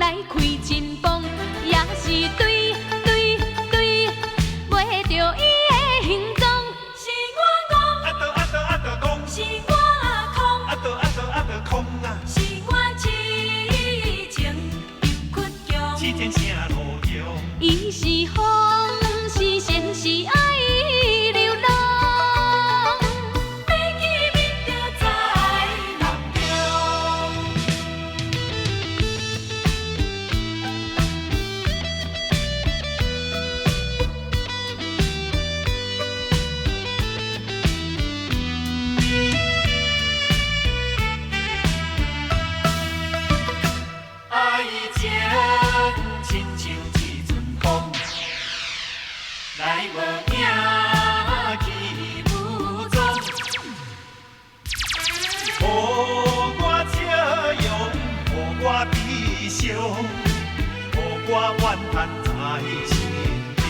来开真房，也是对袂着伊的形状。是我戆，啊倒讲，是我空，啊倒空啊，是我痴情又倔强。痴情啥路用？伊是风，是仙，是爱流浪，要见面着在梦中。爱情亲像一阵风，来无影去无踪。予我笑容，予我悲伤，予我怨叹在心中。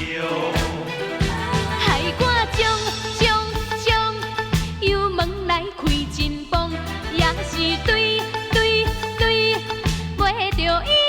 害我将油门来开真房，也是对袂着伊。